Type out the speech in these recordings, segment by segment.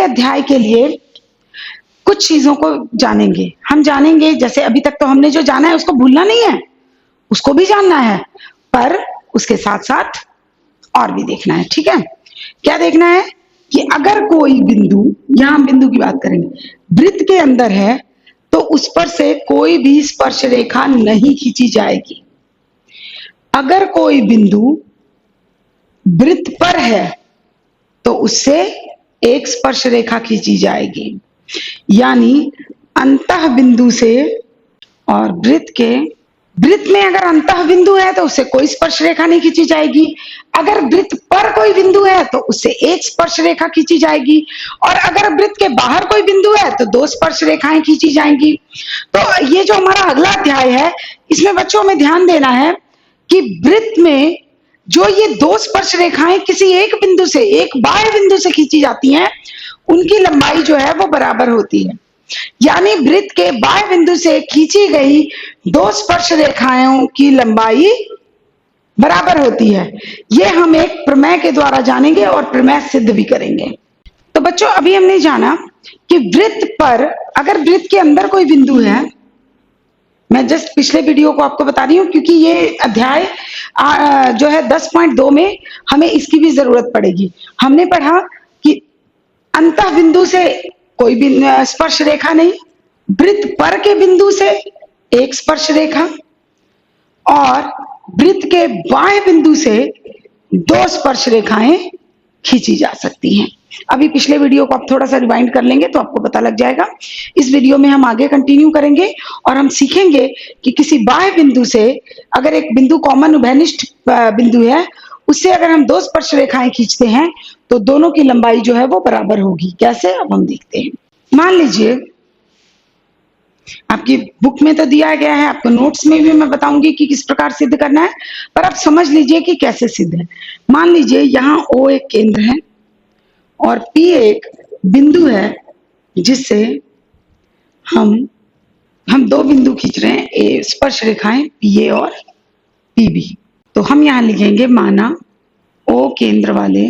अगले अध्याय के लिए कुछ चीजों को जानेंगे। हम जानेंगे, जैसे अभी तक तो हमने जो जाना है उसको भूलना नहीं है, उसको भी जानना है, पर उसके साथ साथ और भी देखना है। ठीक है, क्या देखना है कि अगर कोई बिंदु, यहां हम बिंदु की बात करेंगे, वृत्त के अंदर है तो उस पर से कोई भी स्पर्श रेखा नहीं खींची जाएगी। अगर कोई बिंदु वृत्त पर है तो उससे एक स्पर्श रेखा खींची जाएगी, यानी अंतः बिंदु से और वृत्त में अगर अंतः बिंदु है तो उससे कोई स्पर्श रेखा नहीं खींची जाएगी। अगर वृत्त पर कोई बिंदु है तो उससे एक स्पर्श रेखा खींची जाएगी, और अगर वृत्त के बाहर कोई बिंदु है तो दो स्पर्श रेखाएं खींची जाएंगी। तो ये जो हमारा अगला अध्याय है, इसमें बच्चों में ध्यान देना है कि वृत्त में जो ये दो स्पर्श रेखाएं किसी एक बिंदु से, एक बाह्य बिंदु से खींची जाती हैं, उनकी लंबाई जो है वो बराबर होती है। यानी वृत्त के बाह्य बिंदु से खींची गई दो स्पर्श रेखाओं की लंबाई बराबर होती है। ये हम एक प्रमेय के द्वारा जानेंगे और प्रमेय सिद्ध भी करेंगे। तो बच्चों, अभी हमने जाना कि वृत्त पर अगर वृत्त के अंदर कोई बिंदु है, मैं जस्ट पिछले वीडियो को आपको बता रही हूँ क्योंकि ये अध्याय जो है 10.2 में हमें इसकी भी जरूरत पड़ेगी। हमने पढ़ा कि अंतः बिंदु से कोई भी स्पर्श रेखा नहीं, वृत्त पर के बिंदु से एक स्पर्श रेखा, और वृत्त के बाह्य बिंदु से दो स्पर्श रेखाएं खींची जा सकती हैं। अभी पिछले वीडियो को आप थोड़ा सा रिवाइंड कर लेंगे तो आपको पता लग जाएगा। इस वीडियो में हम आगे कंटिन्यू करेंगे और हम सीखेंगे कि किसी बाह्य बिंदु से अगर एक बिंदु कॉमन उभयनिष्ठ बिंदु है, उससे अगर हम दो स्पर्श रेखाएं खींचते हैं तो दोनों की लंबाई जो है वो बराबर होगी। कैसे, अब हम देखते हैं। मान लीजिए आपकी बुक में तो दिया गया है, आपको नोट्स में भी मैं बताऊंगी कि किस प्रकार सिद्ध करना है, पर आप समझ लीजिए कि कैसे सिद्ध है। मान लीजिए यहाँ O एक केंद्र है और P एक बिंदु है जिससे हम दो बिंदु खींच रहे हैं, ए स्पर्श रेखाएं PA और PB। तो हम यहाँ लिखेंगे माना O केंद्र वाले।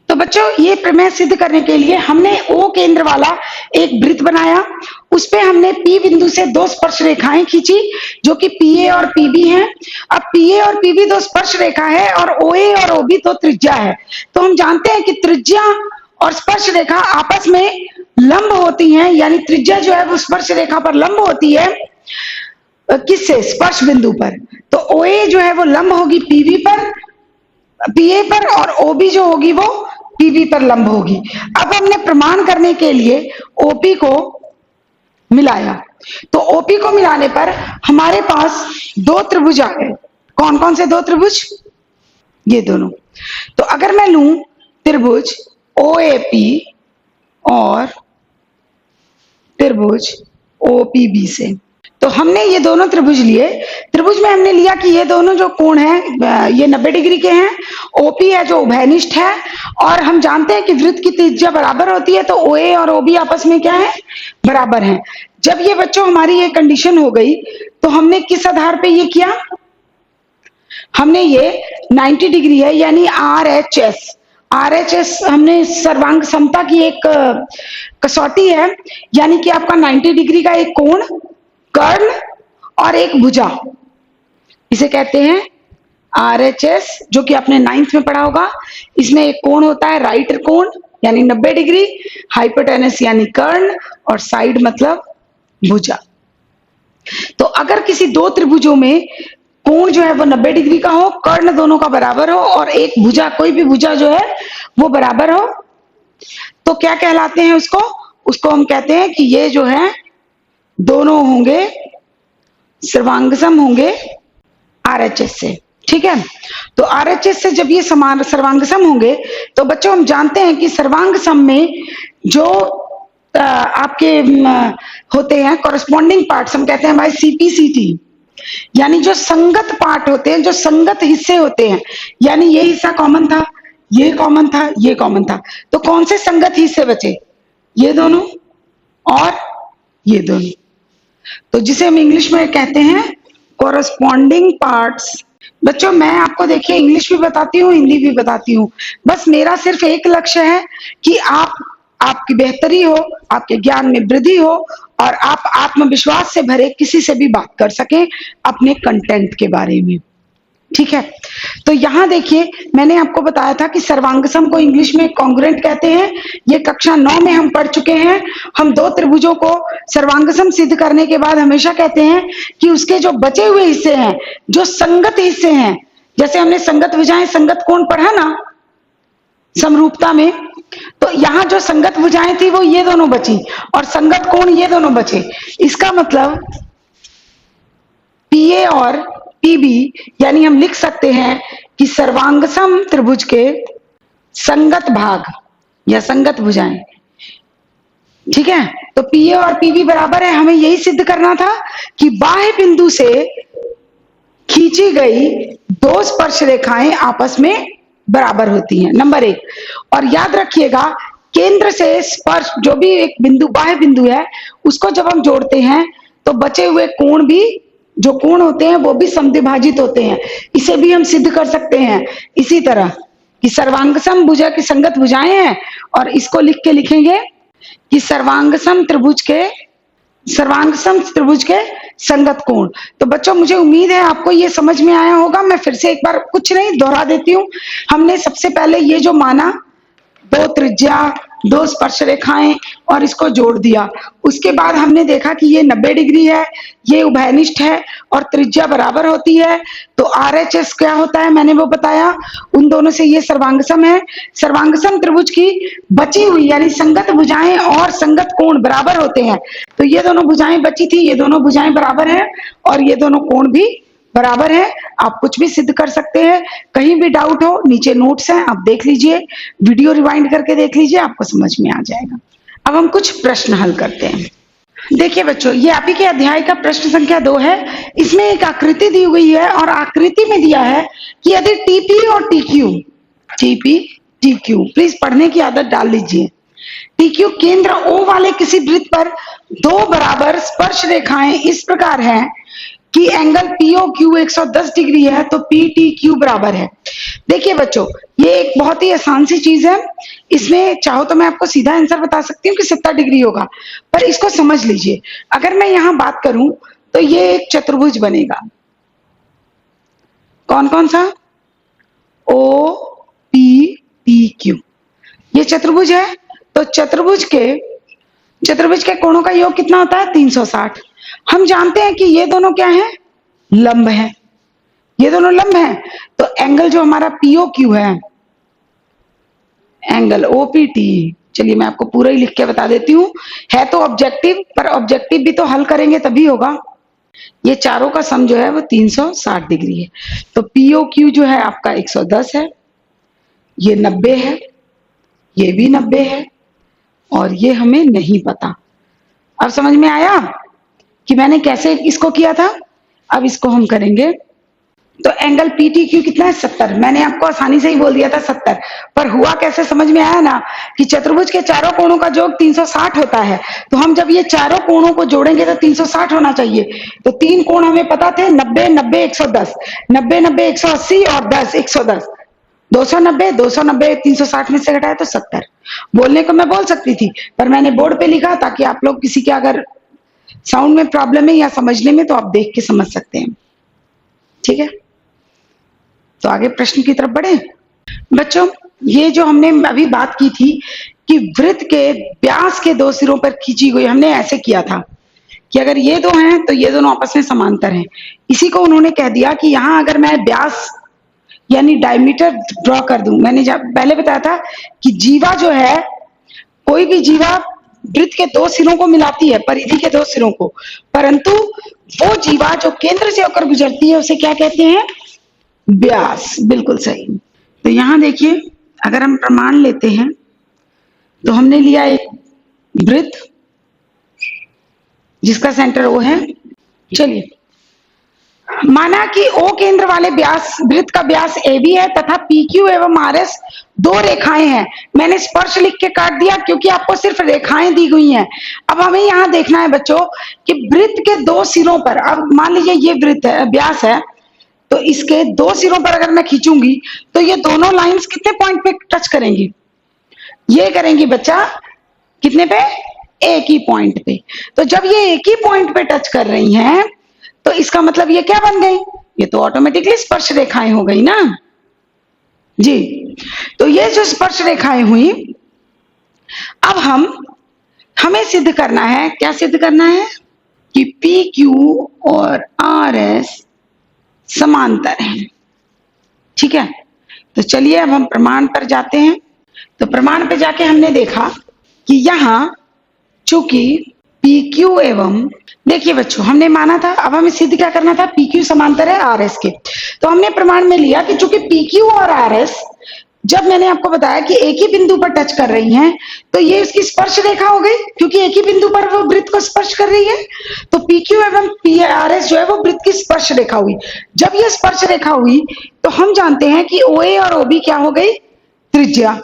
तो बच्चों, ये प्रमेय सिद्ध करने के लिए हमने O केंद्र वाला एक वृत्त बनाया, उस पे हमने P बिंदु से दो स्पर्श रेखाएं खींची जो कि PA और PB हैं। अब PA और PB दो स्पर्श रेखा है और OA और OB तो त्रिज्या है। तो हम जानते हैं कि त्रिज्या और स्पर्श रेखा आपस में लंब होती हैं, यानी त्रिज्या जो है वो स्पर्श रेखा पर लंब होती है। किससे? स्पर्श बिंदु पर। तो OA जो है वो लंब होगी PB पर, PA पर, और OB जो होगी वो PB पर लंब होगी। अब हमने प्रमाण करने के लिए OP को मिलाया, तो OP को मिलाने पर हमारे पास दो त्रिभुज आ गए। कौन कौन से दो त्रिभुज? ये दोनों। तो अगर मैं लूं त्रिभुज OAP और त्रिभुज OPB से, तो हमने ये दोनों त्रिभुज लिए। त्रिभुज में हमने लिया कि ये दोनों जो कोण हैं ये 90 डिग्री के हैं। OP है जो उभयनिष्ठ है, और हम जानते हैं कि वृत्त की त्रिज्या बराबर होती है, तो OA और OB आपस में क्या है? बराबर हैं। जब ये बच्चों हमारी ये कंडीशन हो गई तो हमने किस आधार पे ये किया? हमने ये 90 डिग्री है यानी RHS हमने सर्वांग समता की एक कसौटी है, यानी कि आपका 90 डिग्री का एक कोण, कर्ण और एक भुजा, इसे कहते हैं RHS, जो कि आपने 9th में पढ़ा होगा। इसमें एक कोण होता है राइट कोण यानी 90 डिग्री, हाइपोटेनस यानी कर्ण, और साइड मतलब भुजा। तो अगर किसी दो त्रिभुजों में कोण जो है वो 90 डिग्री का हो, कर्ण दोनों का बराबर हो, और एक भुजा, कोई भी भुजा जो है वो बराबर हो, तो क्या कहलाते हैं उसको? उसको हम कहते हैं कि ये जो है दोनों होंगे सर्वांगसम होंगे RHS से। ठीक है, तो RHS से जब ये समान सर्वांगसम होंगे तो बच्चों हम जानते हैं कि सर्वांगसम में जो आपके होते हैं कॉरेस्पॉन्डिंग पार्ट्स, हम कहते हैं भाई CPCT, यानी जो संगत पार्ट होते हैं, जो संगत हिस्से होते हैं, यानी ये हिस्सा कॉमन था, ये कॉमन था, ये कॉमन था, तो कौन से संगत हिस्से बचे? ये दोनों और ये दोनों। तो जिसे हम इंग्लिश में कहते हैं कॉरेस्पॉन्डिंग पार्ट्स। बच्चों मैं आपको देखिए इंग्लिश भी बताती हूँ, हिंदी भी बताती हूँ, बस मेरा सिर्फ एक लक्ष्य है कि आप आपकी बेहतरी हो, आपके ज्ञान में वृद्धि हो और आप आत्मविश्वास से भरे किसी से भी बात कर सकें अपने कंटेंट के बारे में। ठीक है, तो यहां देखिए मैंने आपको बताया था कि सर्वांगसम को इंग्लिश में कॉन्ग्रुएंट कहते हैं। ये कक्षा 9 में हम पढ़ चुके हैं। हम दो त्रिभुजों को सर्वांगसम सिद्ध करने के बाद हमेशा कहते हैं कि उसके जो बचे हुए हिस्से हैं, जो संगत हिस्से हैं, जैसे हमने संगत भुजाएं संगत कोण पढ़ा ना समरूपता में, तो यहाँ जो संगत भुजाएं थी वो ये दोनों बची और संगत कोण ये दोनों बचे। इसका मतलब पीए और पीबी, यानी हम लिख सकते हैं कि सर्वांगसम त्रिभुज के संगत भाग या संगत भुजाएं। ठीक है, तो पीए और पीबी बराबर है। हमें यही सिद्ध करना था कि बाह्य बिंदु से खींची गई दो स्पर्श रेखाएं आपस में बराबर होती हैं, नंबर 1। और याद रखिएगा केंद्र से स्पर्श जो भी एक बिंदु बाह्य बिंदु है उसको जब हम जोड़ते हैं तो बचे हुए कोण भी, जो कोण होते हैं वो भी समद्विभाजित होते हैं। इसे भी हम सिद्ध कर सकते हैं इसी तरह कि सर्वांगसम भुजा की संगत भुजाएं हैं और इसको लिख के लिखेंगे कि सर्वांगसम त्रिभुज के संगत कोण। तो बच्चों मुझे उम्मीद है आपको ये समझ में आया होगा। मैं फिर से एक बार कुछ नहीं दोहरा देती हूँ। हमने सबसे पहले ये जो माना, दो त्रिज्या, दो स्पर्श रेखाएं और इसको जोड़ दिया। उसके बाद हमने देखा कि ये 90 डिग्री है, ये उभयनिष्ठ है और त्रिज्या बराबर होती है। तो RHS क्या होता है मैंने वो बताया। उन दोनों से ये सर्वांगसम है। सर्वांगसम त्रिभुज की बची हुई यानी संगत भुजाएं और संगत कोण बराबर होते हैं। तो ये दोनों भुजाएं बची थी, ये दोनों भुजाएं बराबर है और ये दोनों कोण भी बराबर है। आप कुछ भी सिद्ध कर सकते हैं। कहीं भी डाउट हो नीचे नोट्स हैं, आप देख लीजिए, वीडियो रिवाइंड करके देख लीजिए, आपको समझ में आ जाएगा। अब हम कुछ प्रश्न हल करते हैं। देखिए बच्चों, ये आप ही के अध्याय का प्रश्न संख्या 2 है। इसमें एक आकृति दी हुई है और आकृति में दिया है कि यदि टीपी और टीक्यू, प्लीज पढ़ने की आदत डाल लीजिए। टीक्यू केंद्र O वाले किसी वृत्त पर दो बराबर स्पर्श रेखाएं इस प्रकार हैं कि एंगल POQ 110 डिग्री है तो PTQ बराबर है। देखिए बच्चों, ये एक बहुत ही आसान सी चीज है। इसमें चाहो तो मैं आपको सीधा आंसर बता सकती हूँ कि 70 डिग्री होगा, पर इसको समझ लीजिए। अगर मैं यहां बात करूं तो ये एक चतुर्भुज बनेगा। कौन कौन सा? OPTQ, ये चतुर्भुज है। तो चतुर्भुज के कोणों का योग कितना होता है? 360। हम जानते हैं कि ये दोनों क्या हैं? लंब हैं। ये दोनों लंब हैं। तो एंगल जो हमारा POQ है, एंगल OPT, चलिए मैं आपको पूरा ही लिख के बता देती हूँ। है तो ऑब्जेक्टिव, पर ऑब्जेक्टिव भी तो हल करेंगे तभी होगा। ये चारों का सम जो है वो 360 डिग्री है। तो POQ जो है आपका 110 है, ये 90 है, ये भी 90 है और ये हमें नहीं पता। अब समझ में आया कि मैंने कैसे इसको किया था? अब इसको हम करेंगे। तो एंगल PTQ कितना है? 70। मैंने आपको आसानी से ही बोल दिया था 70, पर हुआ कैसे समझ में आया ना कि चतुर्भुज के चारों कोणों का योग 360 होता है। तो हम जब ये चारों कोणों को जोड़ेंगे तो 360 होना चाहिए। तो तीन कोण हमें पता थे, 90 90 110, 90 90 180 और 10 110, 290 290 360 में से घटाया तो 70। बोलने को मैं बोल सकती थी, पर मैंने बोर्ड पे लिखा ताकि आप लोग किसी के अगर साउंड में प्रॉब्लम है या समझने में तो आप देख के समझ सकते हैं। ठीक है, तो आगे प्रश्न की तरफ बढ़े। बच्चों, ये जो हमने अभी बात की थी कि वृत्त के व्यास के दो सिरों पर खींची हुई, हमने ऐसे किया था कि अगर ये दो हैं तो ये दोनों आपस में समांतर हैं। इसी को उन्होंने कह दिया कि यहां अगर मैं व्यास यानी डायमीटर ड्रॉ कर दूं। मैंने पहले बताया था कि जीवा जो है, कोई भी जीवा वृत्त के दो सिरों को मिलाती है, परिधि के दो सिरों को, परंतु वो जीवा जो केंद्र से होकर गुजरती है उसे क्या कहते हैं? व्यास। बिल्कुल सही। तो यहां देखिए, अगर हम प्रमाण लेते हैं तो हमने लिया एक वृत्त जिसका सेंटर O है। चलिए, माना कि O केंद्र वाले व्यास वृत्त का व्यास AB है तथा PQ एवं RS दो रेखाएं हैं। मैंने स्पर्श लिख के काट दिया क्योंकि आपको सिर्फ रेखाएं दी गई हैं। अब हमें यहां देखना है बच्चों कि वृत्त के दो सिरों पर, अब मान लीजिए ये वृत्त है, व्यास है, तो इसके दो सिरों पर अगर मैं खींचूंगी तो ये दोनों लाइंस कितने पॉइंट पे टच करेंगी? ये करेंगी बच्चा कितने पे? एक ही पॉइंट पे। तो जब ये एक ही पॉइंट पे टच कर रही हैं तो इसका मतलब ये क्या बन गई? ये तो ऑटोमेटिकली स्पर्श रेखाएं हो गई ना जी। तो ये जो स्पर्श रेखाएं हुई, अब हमें सिद्ध करना है, क्या सिद्ध करना है? कि पी क्यू और आर एस समांतर हैं। ठीक है, तो चलिए अब हम प्रमाण पर जाते हैं। तो प्रमाण पे जाके हमने देखा कि यहां चूंकि PQ एवं, देखिए बच्चों हमने माना था, अब हमें सिद्ध क्या करना था? PQ समांतर है RS के। तो हमने प्रमाण में लिया कि चूंकि PQ और RS, जब मैंने आपको बताया कि एक ही बिंदु पर टच कर रही हैं, तो ये इसकी स्पर्श रेखा हो गई, क्योंकि एक ही बिंदु पर वो वृत्त को स्पर्श कर रही है। तो PQ एवं RS जो है वो वृत्त की स्पर्श रेखा हुई। जब ये स्पर्श रेखा हुई तो हम जानते हैं कि OA और OB क्या हो गई? त्रिज्या।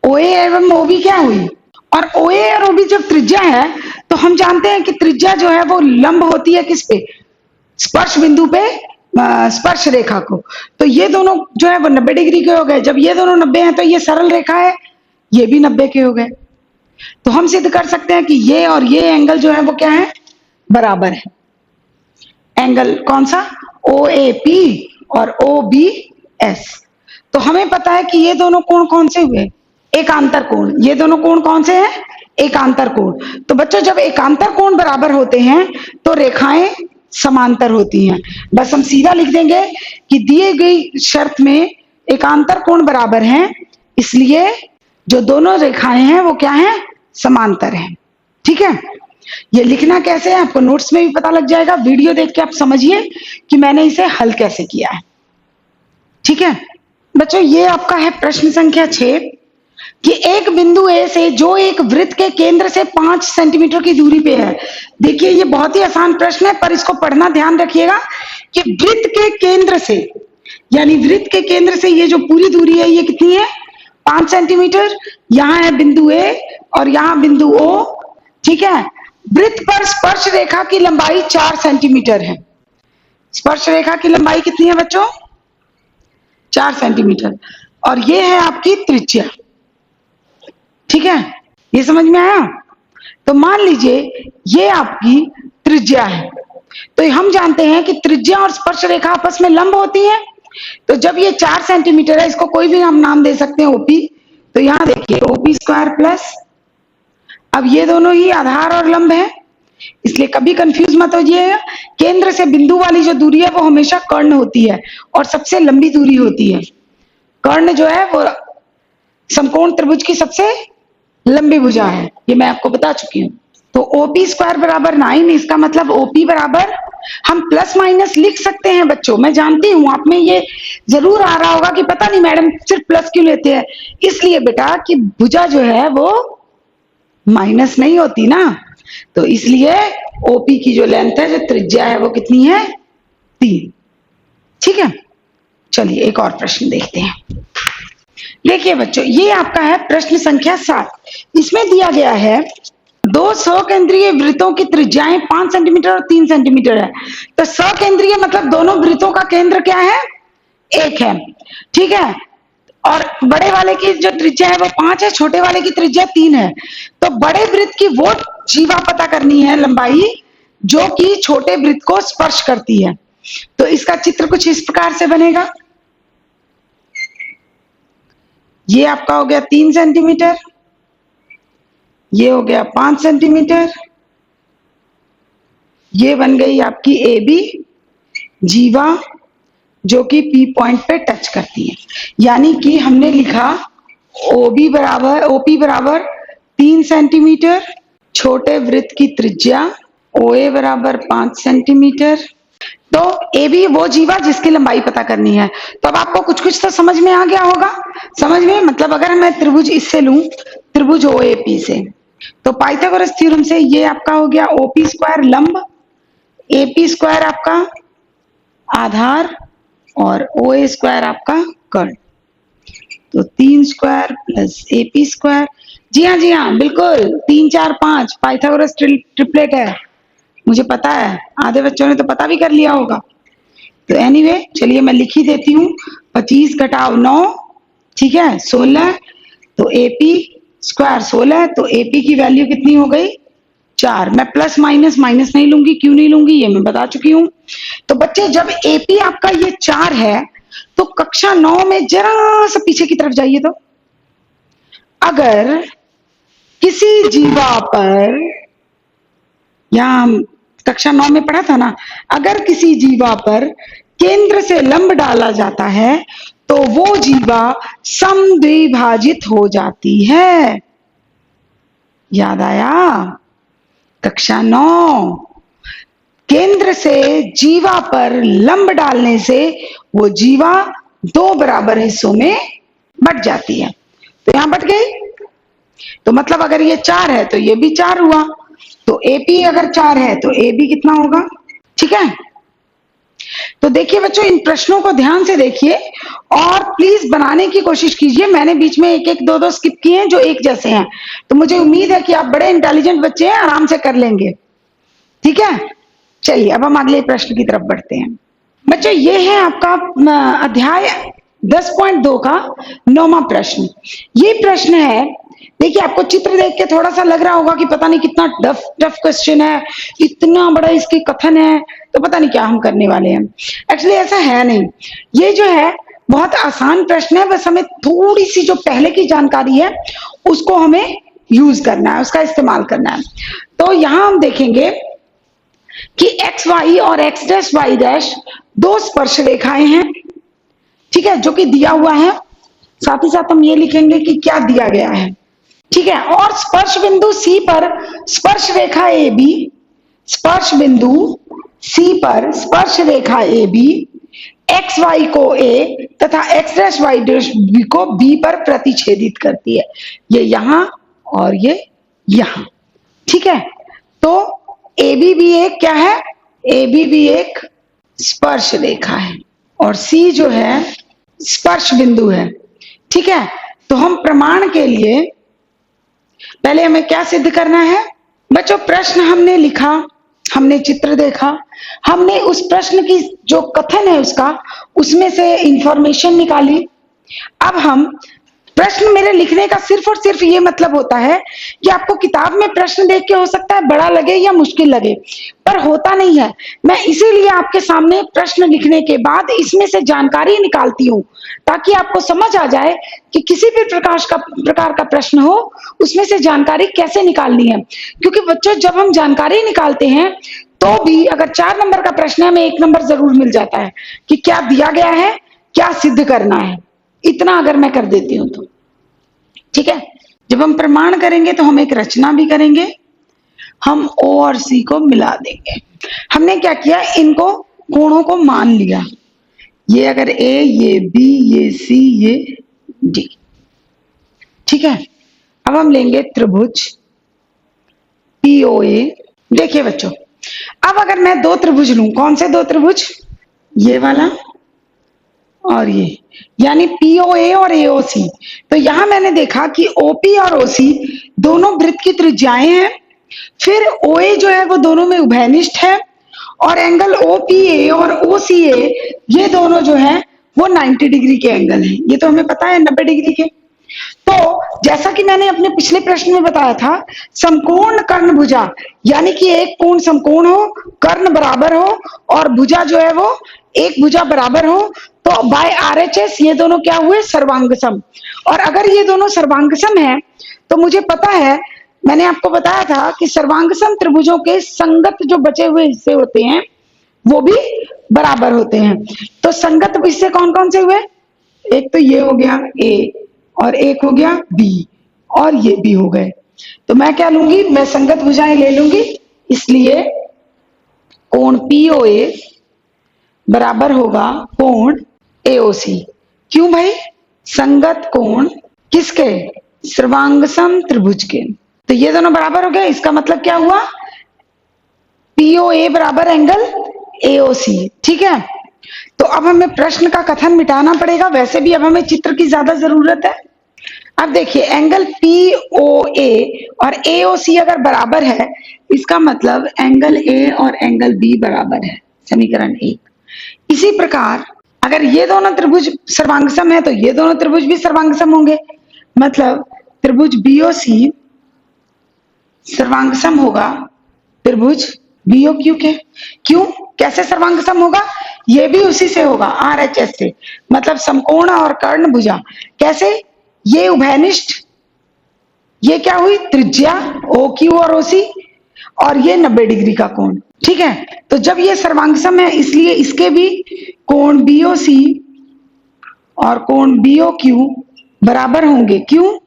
OA एवं OB क्या हुई? और OA और OB जब त्रिज्या है तो हम जानते हैं कि त्रिज्या जो है वो लंब होती है किस पे? स्पर्श बिंदु पे, स्पर्श रेखा को। तो ये दोनों जो है वो 90 डिग्री के हो गए। जब ये दोनों 90 हैं तो ये सरल रेखा है, ये भी 90 के हो गए। तो हम सिद्ध कर सकते हैं कि ये और ये एंगल जो है वो क्या है? बराबर है। एंगल कौन सा? OAP और OBS। तो हमें पता है कि ये दोनों कोण कौन से हुए? एकांतर कोण। ये दोनों कोण कौन से हैं? एकांतर कोण। तो बच्चों जब एकांतर कोण बराबर होते हैं तो रेखाएं समांतर होती हैं। बस हम सीधा लिख देंगे कि दिए गई शर्त में एकांतर कोण बराबर हैं, इसलिए जो दोनों रेखाएं हैं वो क्या हैं? समांतर हैं। ठीक है, ये लिखना कैसे है आपको नोट्स में भी पता लग जाएगा। वीडियो देख के आप समझिए कि मैंने इसे हल कैसे किया है। ठीक है बच्चों, ये आपका है प्रश्न संख्या 6 कि एक बिंदु ए से जो एक वृत्त के केंद्र से 5 सेंटीमीटर की दूरी पे है। देखिए ये बहुत ही आसान प्रश्न है, पर इसको पढ़ना ध्यान रखिएगा कि वृत्त के केंद्र से, यानी वृत्त के केंद्र से ये जो पूरी दूरी है ये कितनी है? 5 सेंटीमीटर। यहां है बिंदु ए और यहां बिंदु ओ। ठीक है, वृत्त पर स्पर्श रेखा की लंबाई 4 सेंटीमीटर है। स्पर्श रेखा की लंबाई कितनी है बच्चों? 4 सेंटीमीटर। और ये है आपकी त्रिज्या। ठीक है, ये समझ में आया? तो मान लीजिए ये आपकी त्रिज्या है, तो हम जानते हैं कि त्रिज्या और स्पर्श रेखा आपस में लंब होती है। तो जब ये 4 सेंटीमीटर है, इसको कोई भी हम नाम दे सकते हैं OP। तो यहां देखिए OP स्क्वायर प्लस, अब ये दोनों ही आधार और लंब है, इसलिए कभी कंफ्यूज मत होइएगा। केंद्र से बिंदु वाली जो दूरी है वो हमेशा कर्ण होती है और सबसे लंबी दूरी होती है। कर्ण जो है वो समकोण त्रिभुज की सबसे लंबी भुजा है, ये मैं आपको बता चुकी हूँ। तो OP स्क्वायर बराबर 9, इसका मतलब OP बराबर, हम प्लस माइनस लिख सकते हैं बच्चों। मैं जानती हूँ आप में ये जरूर आ रहा होगा कि पता नहीं मैडम सिर्फ प्लस क्यों लेते हैं। इसलिए बेटा कि भुजा जो है वो माइनस नहीं होती ना, तो इसलिए OP की जो लेंथ है, जो त्रिज्या है, वो कितनी है? 3। ठीक है, चलिए एक और प्रश्न देखते हैं। देखिए बच्चों, ये आपका है प्रश्न संख्या 7। इसमें दिया गया है दो सकेंद्रीय वृत्तों की त्रिज्याएं 5 सेंटीमीटर और 3 सेंटीमीटर है। तो सकेंद्रीय मतलब दोनों वृत्तों का केंद्र क्या है? 1 है। ठीक है, और बड़े वाले की जो त्रिज्या है वो 5 है, छोटे वाले की त्रिज्या 3 है। तो बड़े वृत्त की वो जीवा पता करनी है, लंबाई, जो कि छोटे वृत्त को स्पर्श करती है। तो इसका चित्र कुछ इस प्रकार से बनेगा। ये आपका हो गया 3 सेंटीमीटर, ये हो गया 5 सेंटीमीटर, ये बन गई आपकी AB जीवा जो कि P पॉइंट पे टच करती है। यानी कि हमने लिखा OP बराबर 3 सेंटीमीटर, छोटे वृत्त की त्रिज्या OA बराबर 5 सेंटीमीटर। तो AB वो जीवा जिसकी लंबाई पता करनी है। तो अब आपको कुछ कुछ तो समझ में आ गया होगा। समझ में मतलब अगर मैं त्रिभुज इससे लूं, त्रिभुज OAP से, तो पाइथागोरस थ्योरम से ये आपका हो गया OP स्क्वायर लंब, AP स्क्वायर आपका आधार और OA स्क्वायर आपका कर्ण। तो 3 स्क्वायर प्लस AP स्क्वायर। जी हाँ बिल्कुल, 3 4 5 पाइथागोरस ट्रिपलेट है, मुझे पता है। आधे बच्चों ने तो पता भी कर लिया होगा। तो एनीवे चलिए मैं लिख ही देती हूँ। 25 घटाव 9, ठीक है, 16। तो AP स्क्वायर 16, तो एपी की वैल्यू कितनी हो गई 4। मैं प्लस माइनस माइनस नहीं लूंगी, क्यों नहीं लूंगी ये मैं बता चुकी हूं। तो बच्चे जब एपी आपका ये 4 है तो कक्षा 9 में जरा सा पीछे की तरफ जाइए, तो अगर किसी जीवा पर, यहां कक्षा 9 में पढ़ा था ना, अगर किसी जीवा पर केंद्र से लंब डाला जाता है तो वो जीवा समद्विभाजित हो जाती है। याद आया? कक्षा 9, केंद्र से जीवा पर लंब डालने से वो जीवा 2 बराबर हिस्सों में बट जाती है। तो यहां बट गई, तो मतलब अगर ये 4 है तो ये भी 4 हुआ, तो एपी अगर 4 है तो ए भी कितना होगा। ठीक है, तो देखिए बच्चों, इन प्रश्नों को ध्यान से देखिए और प्लीज बनाने की कोशिश कीजिए। मैंने बीच में एक एक दो दो स्किप किए हैं जो एक जैसे हैं, तो मुझे उम्मीद है कि आप बड़े इंटेलिजेंट बच्चे हैं, आराम से कर लेंगे। ठीक है, चलिए अब हम अगले प्रश्न की तरफ बढ़ते हैं। बच्चों ये है आपका अध्याय 10.2 का 9वां प्रश्न। ये प्रश्न है, देखिए आपको चित्र देख के थोड़ा सा लग रहा होगा कि पता नहीं कितना टफ क्वेश्चन है, इतना बड़ा इसके कथन है, तो पता नहीं क्या हम करने वाले हैं। एक्चुअली ऐसा है नहीं, ये जो है बहुत आसान प्रश्न है, बस हमें थोड़ी सी जो पहले की जानकारी है उसको हमें यूज करना है, उसका इस्तेमाल करना है। तो यहां हम देखेंगे कि एक्स वाई और एक्स डैश वाई डैश दो स्पर्श रेखाएं हैं, ठीक है, जो कि दिया हुआ है। साथ ही साथ हम ये लिखेंगे कि क्या दिया गया है। ठीक है, और स्पर्श बिंदु सी पर स्पर्श रेखा ए बी, स्पर्श बिंदु सी पर स्पर्श रेखा ए बी एक्स वाई को ए तथा X dash Y dash B को बी पर प्रतिच्छेदित करती है। ये यहां और ये यहां। ठीक है, तो ए बी भी एक क्या है, ए बी भी एक स्पर्श रेखा है और सी जो है स्पर्श बिंदु है। ठीक है, तो हम प्रमाण के लिए पहले हमें क्या सिद्ध करना है। बच्चों प्रश्न हमने लिखा, हमने चित्र देखा, हमने उस प्रश्न की जो कथन है उसका, उसमें से इंफॉर्मेशन निकाली। अब हम प्रश्न, मेरे लिखने का सिर्फ और सिर्फ ये मतलब होता है कि आपको किताब में प्रश्न देख के हो सकता है बड़ा लगे या मुश्किल लगे, पर होता नहीं है। मैं इसीलिए आपके सामने प्रश्न लिखने के बाद इसमें से जानकारी निकालती हूँ, ताकि आपको समझ आ जाए कि किसी भी प्रकार का प्रश्न हो उसमें से जानकारी कैसे निकालनी है। क्योंकि बच्चों जब हम जानकारी निकालते हैं तो भी अगर 4 नंबर का प्रश्न है, हमें 1 नंबर जरूर मिल जाता है कि क्या दिया गया है, क्या सिद्ध करना है। इतना अगर मैं कर देती हूं तो ठीक है। जब हम प्रमाण करेंगे तो हम एक रचना भी करेंगे, हम ओ और सी को मिला देंगे। हमने क्या किया, इनको कोणों को मान लिया, ये अगर ए, ये बी, ये सी, ये डी। ठीक है, अब हम लेंगे त्रिभुज पीओए। देखिए बच्चों, अब अगर मैं 2 त्रिभुज लूं, कौन से 2 त्रिभुज, ये वाला और ये, यानी पीओए और एओसी। तो यहां मैंने देखा कि ओपी और ओसी दोनों वृत्त की त्रिज्याएं हैं, फिर ओए जो है वो दोनों में उभयनिष्ठ है, और एंगल ओपीए और ओसीए ये दोनों जो है वो 90 डिग्री के एंगल हैं। ये तो हमें पता है 90 डिग्री के। तो जैसा कि मैंने अपने पिछले प्रश्न में बताया था, समकोण कर्ण भुजा, यानी कि एक कोण समकोण हो, कर्ण बराबर हो और भुजा जो है वो एक भुजा बराबर हो, तो बाय आरएचएस ये दोनों क्या हुए, सर्वांगसम। और अगर ये दोनों सर्वांगसम है तो मुझे पता है, मैंने आपको बताया था कि सर्वांगसम त्रिभुजों के संगत जो बचे हुए हिस्से होते हैं वो भी बराबर होते हैं। तो संगत हिस्से कौन कौन से हुए, एक तो ये हो गया ए, और एक हो गया बी, और ये भी हो गए। तो मैं क्या लूंगी, मैं संगत भुजाएं ले लूंगी, इसलिए कोण पीओए बराबर होगा कोण एओसी। क्यों भाई, संगत कोण किसके, सर्वांगसम त्रिभुज के। तो ये दोनों बराबर हो गए, इसका मतलब क्या हुआ, पीओए बराबर एंगल एओसी। ठीक है, तो अब हमें प्रश्न का कथन मिटाना पड़ेगा, वैसे भी अब हमें चित्र की ज्यादा जरूरत है। अब देखिए, एंगल पीओए और एओसी अगर बराबर है, इसका मतलब एंगल ए और एंगल बी बराबर है, समीकरण 1। इसी प्रकार अगर ये दोनों त्रिभुज सर्वांगसम है तो ये दोनों त्रिभुज भी सर्वांगसम होंगे, मतलब त्रिभुज बीओसी सर्वांग सम होगा त्रिभुज बीओक्यू के। क्यों, कैसे सर्वांग सम होगा? ये भी उसी से होगा, आरएचएस से, मतलब समकोण और कर्ण भुजा। कैसे? ये उभयनिष्ठ, ये क्या हुई त्रिज्या ओ क्यू और ओसी, और ये 90 डिग्री का कोण। ठीक है, तो जब ये सर्वांग सम है इसलिए इसके भी कोण बीओसी और कोण बीओक्यू बराबर होंगे। क्यों?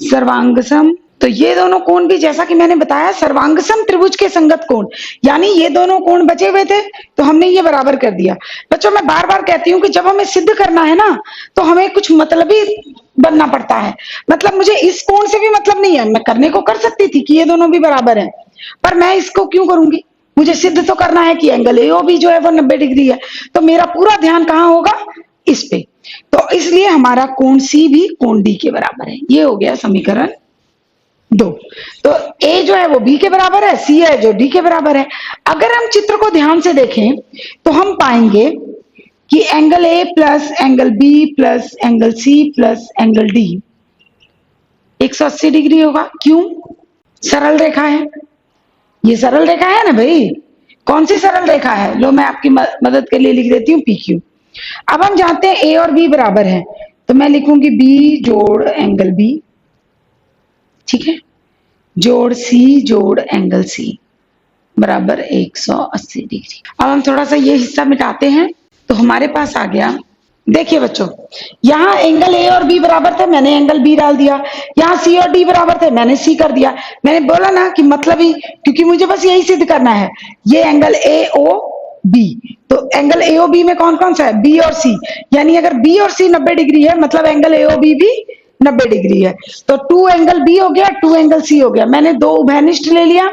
सर्वांग सम। तो ये दोनों कोण भी, जैसा कि मैंने बताया, सर्वांग सम त्रिभुज के संगत कोण, यानी ये दोनों कोण बचे हुए थे तो हमने ये बराबर कर दिया। बच्चों मैं बार बार कहती हूँ कि जब हमें सिद्ध करना है ना तो हमें कुछ मतलबी बनना पड़ता है। मतलब मुझे इस कोण से भी मतलब नहीं है, मैं करने को कर सकती थी कि ये दोनों भी बराबर है, पर मैं इसको क्यों करूंगी? मुझे सिद्ध तो करना है कि एंगल एओबी जो है वो 90 डिग्री है, तो मेरा पूरा ध्यान कहाँ होगा? इस पे। तो इसलिए हमारा कोण सी भी कोण डी के बराबर है। ये हो गया समीकरण 2। तो ए जो है वो बी के बराबर है, सी है जो डी के बराबर है। अगर हम चित्र को ध्यान से देखें तो हम पाएंगे कि angle A plus angle B plus angle C plus angle D 180 degree होगा। क्यों? सरल रेखा है, ये सरल रेखा है ना भाई। कौन सी सरल रेखा है? लो मैं आपकी मदद के लिए लिख देती हूँ PQ। अब हम जानते हैं ए और बी बराबर है, तो मैं लिखूंगी बी जोड़ एंगल बी, ठीक है, जोड़ सी जोड़ एंगल सी बराबर 180 डिग्री। अब हम थोड़ा सा ये हिस्सा मिटाते हैं तो हमारे पास आ गया, देखिए बच्चों, यहाँ एंगल ए और बी बराबर थे, मैंने एंगल बी डाल दिया। यहाँ सी और डी बराबर थे, मैंने सी कर दिया। मैंने बोला ना कि मतलब ही, क्योंकि मुझे बस यही सिद्ध करना है। ये एंगल ए ओ बी, तो एंगल ए ओ बी में कौन कौन सा है? बी और सी, यानी अगर बी और सी 90 डिग्री है मतलब एंगल ए ओ बी भी 90 डिग्री है। तो 2 एंगल बी हो गया, 2 एंगल सी हो गया। मैंने दो उभयनिष्ठ ले लिया,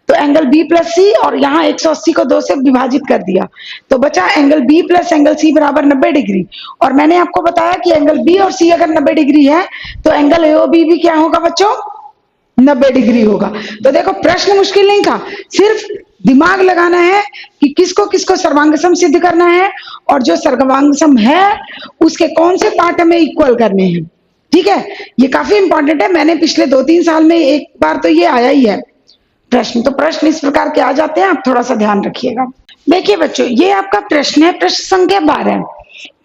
तो एंगल बी प्लस सी, और यहाँ 180 को 2 से विभाजित कर दिया, तो बचा angle B plus angle C बराबर 90 डिग्री। और मैंने आपको बताया कि एंगल बी और सी अगर 90 डिग्री है तो एंगल ए ओ बी भी क्या होगा बच्चों? 90 डिग्री होगा। तो देखो प्रश्न मुश्किल नहीं था, सिर्फ दिमाग लगाना है कि किसको किसको सर्वांगसम सिद्ध करना है, और जो सर्वांगसम है उसके कौन से पार्ट हमें इक्वल करने हैं। ठीक है, ये काफी इंपॉर्टेंट है। मैंने पिछले 2-3 साल में एक बार तो ये आया ही है प्रश्न, तो प्रश्न इस प्रकार के आ जाते हैं, आप थोड़ा सा ध्यान रखिएगा। देखिए बच्चों, ये आपका प्रश्न है, प्रश्न संख्या 12,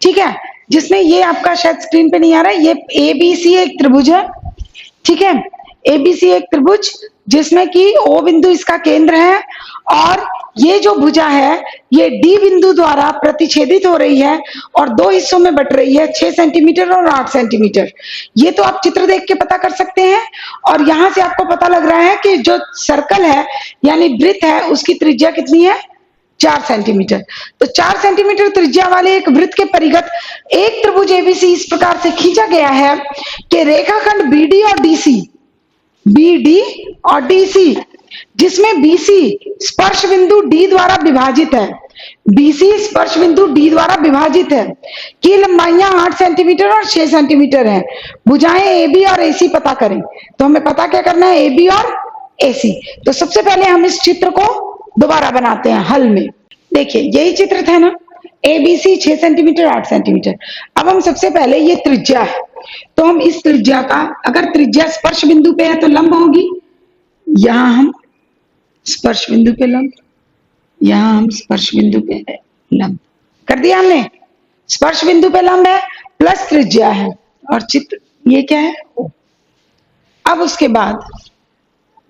ठीक है, जिसमें ये आपका शायद स्क्रीन पे नहीं आ रहा है, ये एबीसी एक त्रिभुज है, ठीक है, एबीसी एक त्रिभुज जिसमें कि ओ बिंदु इसका केंद्र है, और ये जो भुजा है ये डी बिंदु द्वारा प्रतिच्छेदित हो रही है और दो हिस्सों में बट रही है, 6 सेंटीमीटर और 8 सेंटीमीटर। ये तो आप चित्र देख के पता कर सकते हैं, और यहां से आपको पता लग रहा है कि जो सर्कल है यानी वृत्त है उसकी त्रिज्या कितनी है? 4 सेंटीमीटर। तो 4 सेंटीमीटर त्रिज्या वाले एक वृत्त के परिगत एक त्रिभुज एबीसी इस प्रकार से खींचा गया है कि रेखाखंड बीडी और डीसी, बीडी और डीसी, जिसमें बीसी स्पर्श बिंदु डी द्वारा विभाजित है, बीसी स्पर्श बिंदु डी द्वारा विभाजित है, की लंबाइयां 8 सेंटीमीटर और 6 सेंटीमीटर है। भुजाएं एबी और एसी पता करें, तो हमें पता क्या करना है? एबी और एसी। तो सबसे पहले हम इस चित्र को दोबारा बनाते हैं हल में। देखिए यही चित्र था ना, एबीसी 6 सेंटीमीटर 8 सेंटीमीटर। अब हम सबसे पहले, ये त्रिज्या है, तो हम इस त्रिज्या का, अगर त्रिज्या स्पर्श बिंदु पे है तो लंब होगी, यहां हम स्पर्श बिंदु पे लंब, यहां हम स्पर्श बिंदु पे लंब कर दिया हमने, स्पर्श बिंदु पे लंब है प्लस त्रिज्या है, और चित्र ये क्या है? ओ। अब उसके बाद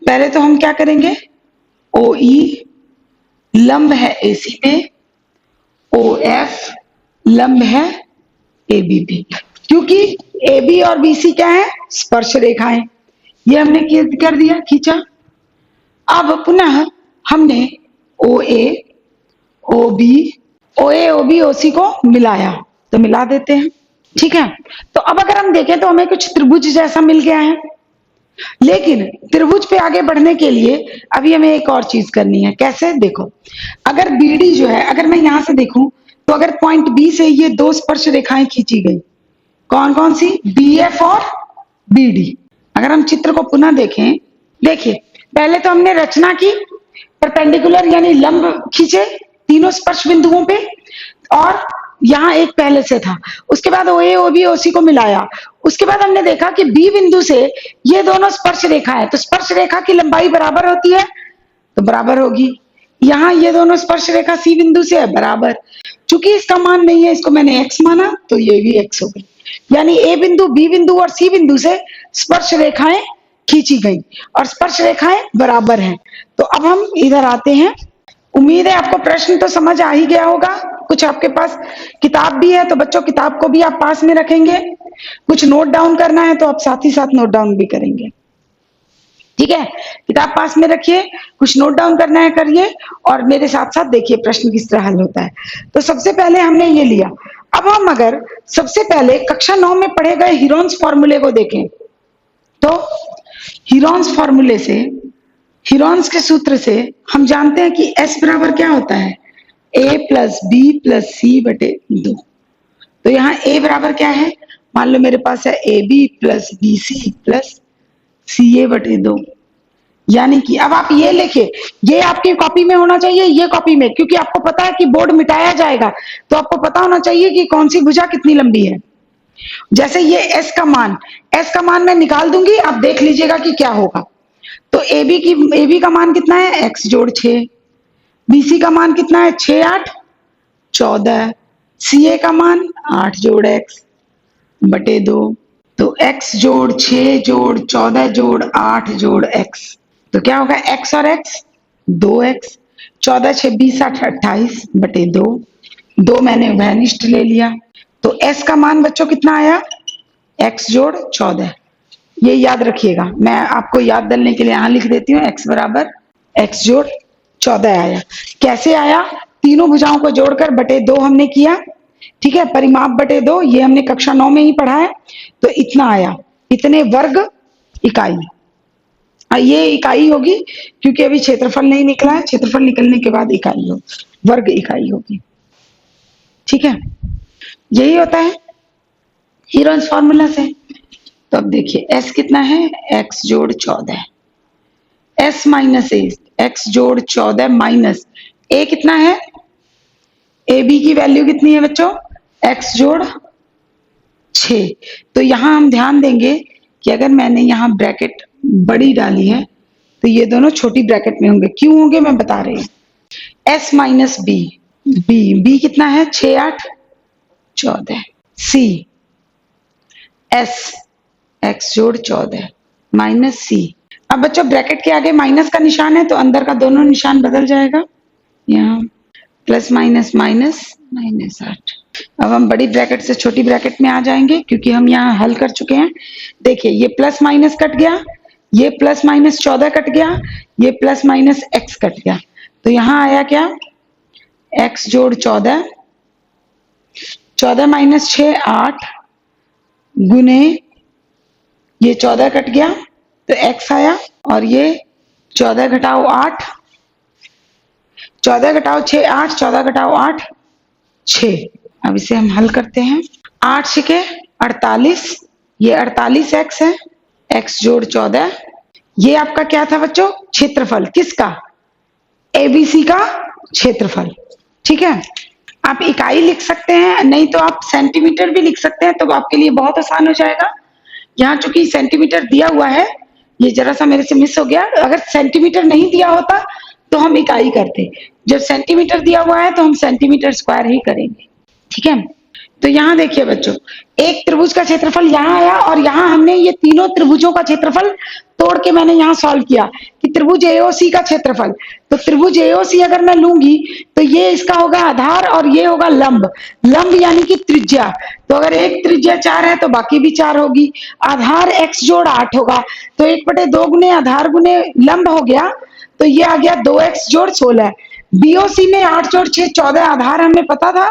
पहले तो हम क्या करेंगे? ओ ई लंब है एसी पे, ओ एफ लंब है एबी पे, क्योंकि एबी और बीसी क्या है? स्पर्श रेखाएं। ये हमने कर दिया, खींचा। अब पुनः हमने ओ ए ओ बी, ओ ए ओ बी ओ सी को मिलाया, तो मिला देते हैं, ठीक है। तो अब अगर हम देखें तो हमें कुछ त्रिभुज जैसा मिल गया है, लेकिन त्रिभुज पे आगे बढ़ने के लिए अभी हमें एक और चीज करनी है। कैसे? देखो, अगर बीडी जो है, अगर मैं यहां से देखूं तो अगर पॉइंट बी से ये दो स्पर्श रेखाएं खींची गई, कौन कौन सी? बीएफ और बीडी। अगर हम चित्र को पुनः देखें, देखिए पहले तो हमने रचना की, परपेंडिकुलर यानी लंब खींचे तीनों स्पर्श बिंदुओं पे, और यहाँ एक पहले से था, उसके बाद ओ ए ओ बी ओ सी को मिलाया, उसके बाद हमने देखा कि बी बिंदु से ये दोनों स्पर्श रेखा है, तो स्पर्श रेखा की लंबाई बराबर होती है, तो बराबर होगी। यहाँ ये दोनों स्पर्श रेखा सी बिंदु से है, बराबर। चूंकि इसका मान नहीं है, इसको मैंने एक्स माना, तो ये भी एक्स हो गई। यानी ए बिंदु, बी बिंदु और सी बिंदु से स्पर्श रेखाएं खींची गई और स्पर्श रेखाएं बराबर हैं। तो अब हम इधर आते हैं। उम्मीद है आपको प्रश्न तो समझ आ ही गया होगा। कुछ आपके पास किताब भी है, तो बच्चों किताब को भी आप पास में रखेंगे। कुछ नोट डाउन करना है तो आप साथ ही साथ नोट डाउन भी करेंगे, ठीक है। किताब पास में रखिए, कुछ नोट डाउन करना है करिए, और मेरे साथ साथ देखिए प्रश्न किस तरह हल होता है। तो सबसे पहले हमने ये लिया। अब हम अगर सबसे पहले कक्षा 9 में पढ़े गए हीरोन्स फॉर्मूले को देखें, तो हीरोन्स फॉर्मूले से, हीरोन्स के सूत्र से हम जानते हैं कि S बराबर क्या होता है, A प्लस बी प्लस सी बटे 2। तो यहाँ A बराबर क्या है, मान लो मेरे पास है A B plus B C plus C A बटे 2। यानी कि अब आप ये लिखे, ये आपकी कॉपी में होना चाहिए, ये कॉपी में, क्योंकि आपको पता है कि बोर्ड मिटाया जाएगा, तो आपको पता होना चाहिए कि कौन सी भुजा कितनी लंबी है। जैसे ये S का मान मैं निकाल दूंगी, आप देख लीजिएगा कि क्या होगा। तो ए बी का मान कितना है, x जोड़ 6, बी सी का मान कितना है, 6 8 14, सी ए का मान 8 जोड़ x बटे 2। तो x जोड़ 6 जोड़ 14 जोड़ 8 जोड़ x, तो क्या होगा, x और x 2x, 14 6 20 8 28 बटे 2, 2 मैंने वैनिष्ट ले लिया। तो s का मान बच्चों कितना आया, x जोड़ 14। ये याद रखिएगा, मैं आपको याद दिलाने के लिए यहाँ लिख देती हूँ, x बराबर x जोड़ 14 आया। कैसे आया, तीनों भुजाओं को जोड़कर बटे 2 हमने किया, ठीक है, परिमाप बटे 2, ये हमने कक्षा 9 में ही पढ़ा है। तो इतना आया, इतने वर्ग इकाई। ये इकाई होगी क्योंकि अभी क्षेत्रफल नहीं निकला है, क्षेत्रफल निकलने के बाद इकाई हो, वर्ग इकाई होगी, ठीक है। यही होता है हीरोन्स फॉर्मूला से। तो अब देखिए S कितना है, x जोड़ 14, S माइनस ए, x जोड़ 14 माइनस a कितना है, ए बी की वैल्यू कितनी है बच्चों, x जोड़ 6। तो यहां हम ध्यान देंगे कि अगर मैंने यहाँ ब्रैकेट बड़ी डाली है तो ये दोनों छोटी ब्रैकेट में होंगे। क्यों होंगे मैं बता रही हूँ। S माइनस बी, बी कितना है, 6 8 14, सी S x जोड़ 14 माइनस सी। अब बच्चों ब्रैकेट के आगे माइनस का निशान है तो अंदर का दोनों निशान बदल जाएगा, यहाँ प्लस माइनस माइनस माइनस 8। अब हम बड़ी ब्रैकेट से छोटी ब्रैकेट में आ जाएंगे क्योंकि हम यहाँ हल कर चुके हैं। देखिए ये प्लस माइनस कट गया, ये प्लस माइनस 14 कट गया, ये प्लस माइनस x कट गया। तो यहाँ आया क्या, x जोड़ 14, 14 माइनस 6 8 गुने, ये 14 कट गया तो x आया, और ये 14 घटाओ 8, 14 घटाओ 6 8, 14 घटाओ 8 6। अब इसे हम हल करते हैं, 8 6 48, ये 48x है, x जोड़ 14। ये आपका क्या था बच्चों, क्षेत्रफल, किसका, एबीसी का क्षेत्रफल, ठीक है। आप इकाई लिख सकते हैं, नहीं तो आप सेंटीमीटर भी लिख सकते हैं, तो आपके लिए बहुत आसान हो जाएगा। यहाँ चूंकि सेंटीमीटर दिया हुआ है, ये जरा सा मेरे से मिस हो गया, अगर सेंटीमीटर नहीं दिया होता तो हम इकाई करते, जब सेंटीमीटर दिया हुआ है तो हम सेंटीमीटर स्क्वायर ही करेंगे, ठीक है। तो यहाँ देखिए बच्चों, एक त्रिभुज का क्षेत्रफल यहाँ आया, और यहाँ हमने ये तीनों त्रिभुजों का क्षेत्रफल तोड़ के मैंने यहाँ सॉल्व किया कि त्रिभुज एओसी का क्षेत्रफल। तो त्रिभुज एओसी अगर मैं लूंगी तो ये इसका होगा आधार और ये होगा लंब, लंब यानी कि त्रिज्या। तो अगर एक त्रिज्या 4 है तो बाकी भी 4 होगी। आधार x जोड़ 8 होगा, तो 1/2 गुने आधार गुने लंब हो गया, तो ये आ गया 2x जोड़ 16। बीओसी में 8 जोड़ 6 14 आधार हमें पता था,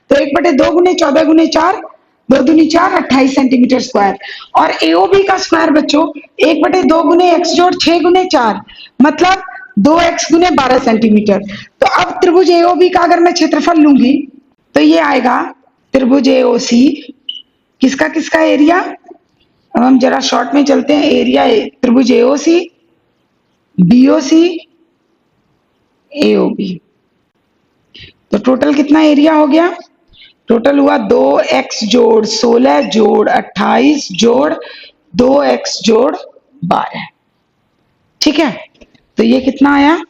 तो 1/2 गुने 14 गुने 4, 2 दूनी 4 28 सेंटीमीटर स्क्वायर। और एओबी का स्क्वायर बच्चों 1/2 गुने x जोड़ 6 गुने 4, मतलब 2x गुने 12 सेंटीमीटर। तो अब त्रिभुज एओबी का अगर मैं क्षेत्रफल लूंगी तो ये आएगा त्रिभुज एओसी, किसका किसका एरिया। अब हम जरा शॉर्ट में चलते हैं, एरिया त्रिभुज एओसी, बीओसी, एओबी। तो टोटल कितना एरिया हो गया, टोटल हुआ 2x जोड़ 16 जोड़ 28 जोड़ 2x जोड़ 12। ठीक है, तो ये कितना आया,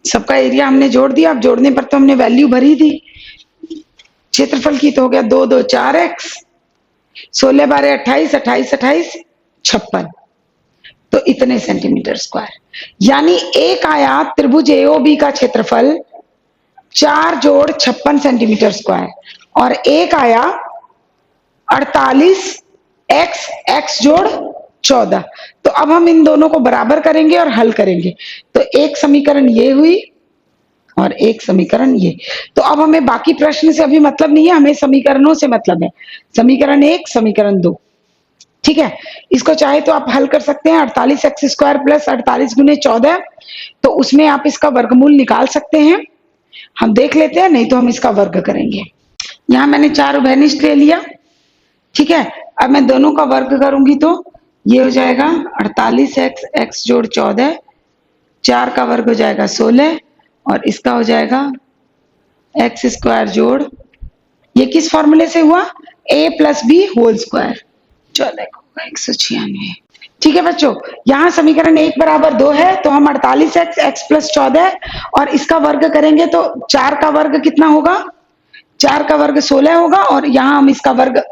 सबका एरिया हमने जोड़ दिया। अब जोड़ने पर तो हमने वैल्यू भरी थी क्षेत्रफल की, तो हो गया 2 2 4x, 16 12 28, 28 28 56, तो इतने सेंटीमीटर स्क्वायर। यानी एक आया त्रिभुज एओबी का क्षेत्रफल 4 जोड़ 56 सेंटीमीटर स्क्वायर, और एक आया 48 x x जोड़ 14। तो अब हम इन दोनों को बराबर करेंगे और हल करेंगे, तो एक समीकरण ये हुई और एक समीकरण ये। तो अब हमें बाकी प्रश्न से अभी मतलब नहीं है, हमें समीकरणों से मतलब है, समीकरण 1 समीकरण 2। ठीक है, इसको चाहे तो आप हल कर सकते हैं, 48x स्क्वायर प्लस 48 गुने 14, तो उसमें आप इसका वर्गमूल निकाल सकते हैं। हम देख लेते हैं, नहीं तो हम इसका वर्ग करेंगे। यहां मैंने 4 उभयनिष्ठ ले लिया। ठीक है, अब मैं दोनों का वर्ग करूंगी तो ये हो जाएगा 48x x जोड़ 14, 4 का वर्ग हो जाएगा 16, और इसका हो जाएगा x स्क्वायर जोड़, ये किस फॉर्मूले से हुआ, a plus B whole square, 14 को 196। ठीक है बच्चों, यहाँ समीकरण 1 बराबर 2 है, तो हम 48x x प्लस 14 और इसका वर्ग करेंगे तो 4 का वर्ग कितना होगा, 4 का वर्ग 16 होगा, और यहाँ हम इसका वर्ग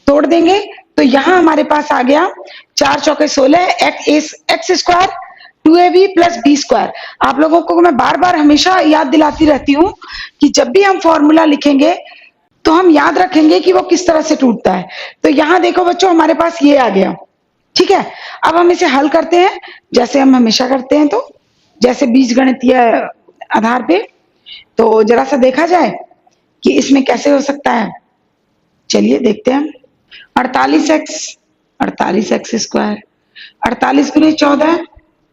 तोड़ देंगे, तो यहाँ हमारे पास आ गया 4 चौके 16 X square 2ab plus B square. आप लोगों को मैं बार बार हमेशा याद दिलाती रहती हूँ कि जब भी हम फॉर्मूला लिखेंगे तो हम याद रखेंगे कि वो किस तरह से टूटता है। तो यहाँ देखो बच्चों, हमारे पास ये आ गया। ठीक है, अब हम इसे हल करते हैं जैसे हम हमेशा करते हैं, तो जैसे बीजगणितीय आधार पे, तो जरा सा देखा जाए कि इसमें कैसे हो सकता है। चलिए देखते हैं। 48x स्क्वायर 48 गुने 14,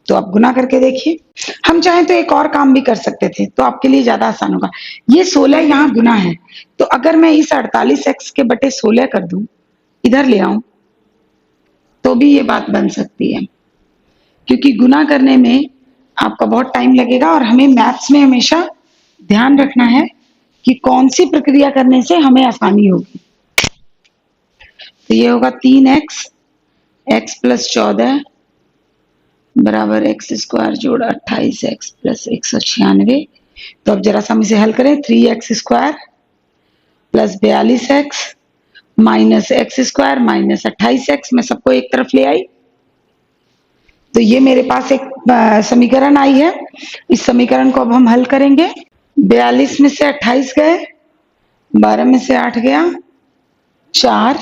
तो आप गुना करके देखिए। हम चाहें तो एक और काम भी कर सकते थे, तो आपके लिए ज्यादा आसान होगा। ये 16 यहाँ गुना है, तो अगर मैं इस 48x के बटे 16 कर दूं, इधर ले आऊं, तो भी ये बात बन सकती है, क्योंकि गुना करने में आपका बहुत टाइम लगेगा, और हमें मैथ्स में हमेशा ध्यान रखना है कि कौन सी प्रक्रिया करने से हमें आसानी होगी। तो ये होगा 3x x प्लस 14 बराबर x स्क्वायर जोड़ 28x प्लस 196। तो अब जरा सा हम इसे हल करें, 3x square plus 42x minus x square minus 28x, मैं सबको एक तरफ ले आई, तो ये मेरे पास एक समीकरण आई है। इस समीकरण को अब हम हल करेंगे। 42 में से 28 गए, 12 में से 8 गया 4,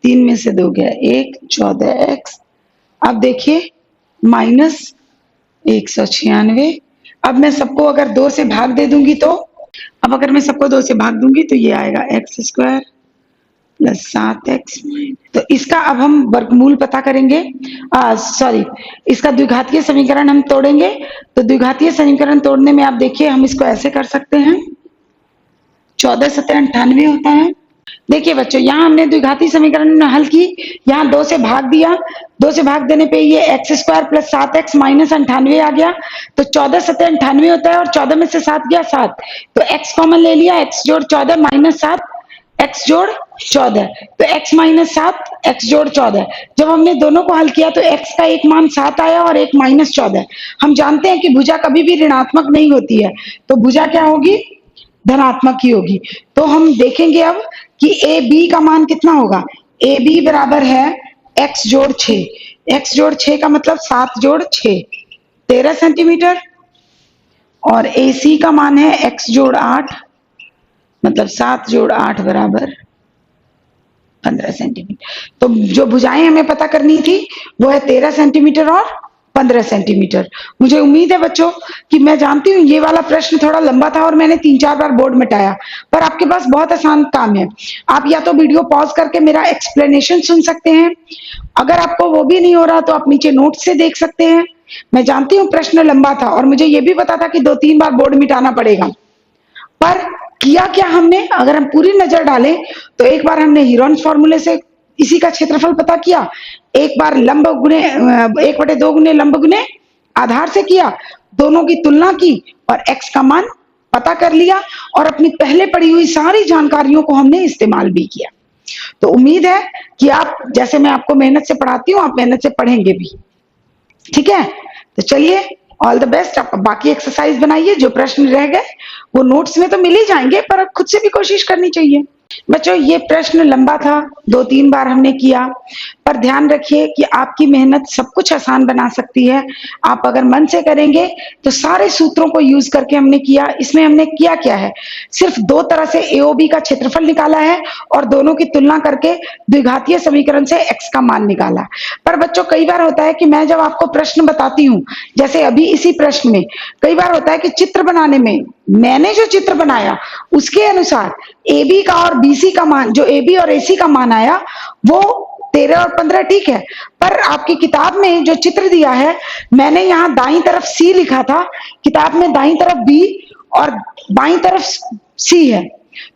3 में से 2 गया 1, 14x। अब देखिए माइनस 196। अब मैं सबको अगर 2 से भाग दे दूंगी, तो अब अगर मैं सबको 2 से भाग दूंगी तो ये आएगा एक्स स्क्वायर प्लस 7x। तो इसका अब हम वर्गमूल पता करेंगे, सॉरी, इसका द्विघातीय समीकरण हम तोड़ेंगे। तो द्विघातीय समीकरण तोड़ने में आप देखिए, हम इसको ऐसे कर सकते हैं, 14 सतह 98 होता है। देखिए बच्चों, यहाँ हमने द्विघाती समीकरण हल की, यहाँ 2 से भाग दिया, 2 से भाग देने पे ये x square plus 7x minus 98 आ गया, तो 14 सतह 98 होता है, और 14 में से 7 गया 7, तो x कॉमन ले लिया, x जोड़ 14 माइनस 7 x जोड़ 14, तो x माइनस 7 x जोड़ 14। जब हमने दोनों को हल किया तो x का एक मान 7 आया और एक माइनस 14। हम जानते हैं कि भुजा कभी भी ऋणात्मक नहीं होती है, तो भुजा क्या होगी, धनात्मक ही होगी। तो हम देखेंगे अब कि ए बी का मान कितना होगा। ए बी बराबर है x जोड़ 6, x जोड़ 6 का मतलब 7 जोड़ 6 13 सेंटीमीटर, और ए सी का मान है x जोड़ 8, मतलब 7 जोड़ 8 बराबर 15 सेंटीमीटर। तो जो भुजाएं हमें पता करनी थी वो है 13 सेंटीमीटर और 15 सेंटीमीटर। मुझे उम्मीद है बच्चों कि, मैं जानती हूँ ये वाला प्रश्न थोड़ा लंबा था और मैंने 3-4 बार बोर्ड मिटाया, पर आपके पास बहुत आसान काम है। आप या तो वीडियो पॉज करके मेरा एक्सप्लेनेशन सुन सकते हैं, अगर आपको वो भी नहीं हो रहा तो आप नीचे नोट से देख सकते हैं। मैं जानती हूँ प्रश्न लंबा था, और मुझे ये भी पता था कि 2-3 बार बोर्ड मिटाना पड़ेगा, पर किया क्या हमने, अगर हम पूरी नजर डालें तो एक बार हमने हीरोन्स फॉर्मूले से इसी का क्षेत्रफल पता किया, एक बार लंब गुने 1/2 गुने लंब गुने आधार से किया, दोनों की तुलना की और x का मान पता कर लिया और अपनी पहले पढ़ी हुई सारी जानकारियों को हमने इस्तेमाल भी किया। तो उम्मीद है कि आप, जैसे मैं आपको मेहनत से पढ़ाती हूँ, आप मेहनत से पढ़ेंगे भी। ठीक है, तो चलिए, ऑल द बेस्ट। आप बाकी एक्सरसाइज बनाइए, जो प्रश्न रह गए वो नोट्स में तो मिल ही जाएंगे, पर खुद से भी कोशिश करनी चाहिए। बच्चों, ये प्रश्न लंबा था, 2-3 बार हमने किया, पर ध्यान रखिए कि आपकी मेहनत सब कुछ आसान बना सकती है। आप अगर मन से करेंगे तो सारे सूत्रों को यूज करके हमने किया। इसमें हमने किया क्या है, सिर्फ 2 तरह से एओबी का क्षेत्रफल निकाला है और दोनों की तुलना करके द्विघातीय समीकरण से x का मान निकाला। पर बच्चों, कई बार होता है कि मैं जब आपको प्रश्न बताती हूँ, जैसे अभी इसी प्रश्न में कई बार होता है कि चित्र बनाने में मैंने जो चित्र बनाया उसके अनुसार AB का और BC का मान, जो AB और AC का मान आया वो 13 और 15 ठीक है, पर आपकी किताब में जो चित्र दिया है, मैंने यहाँ दाईं तरफ C लिखा था, किताब में दाईं तरफ B और बाईं तरफ C है।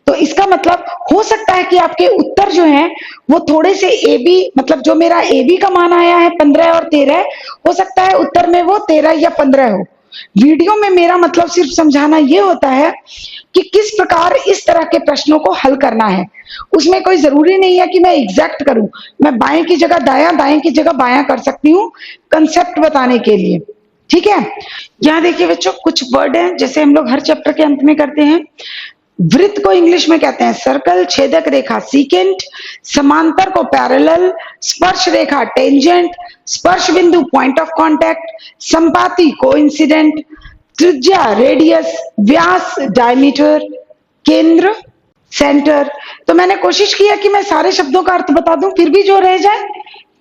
तो इसका मतलब हो सकता है कि आपके उत्तर जो हैं वो थोड़े से AB, मतलब जो मेरा AB का मान आया है 15 और 13, हो सकता है उत्तर में वो 13 या 15 हो। वीडियो में मेरा मतलब सिर्फ समझाना ये होता है कि किस प्रकार इस तरह के प्रश्नों को हल करना है। उसमें कोई जरूरी नहीं है कि मैं एग्जैक्ट करूं, मैं बाएं की जगह दायां, दाएं की जगह बायां कर सकती हूँ कंसेप्ट बताने के लिए। ठीक है, यहाँ देखिए बच्चों, कुछ वर्ड हैं जैसे हम लोग हर चैप्टर के अंत में करते हैं। वृत्त को इंग्लिश में कहते हैं सर्कल, छेदक रेखा सीकेंट, समांतर को पैरेलल, स्पर्श रेखा टेंजेंट, स्पर्श बिंदु point of contact, Sampati coincident, त्रिज्या रेडियस, व्यास डायमीटर, केंद्र सेंटर। तो मैंने कोशिश किया कि मैं सारे शब्दों का अर्थ बता दूं, फिर भी जो रह जाए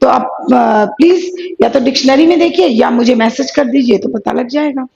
तो आप प्लीज या तो डिक्शनरी में देखिए या मुझे मैसेज कर दीजिए तो पता लग जाएगा।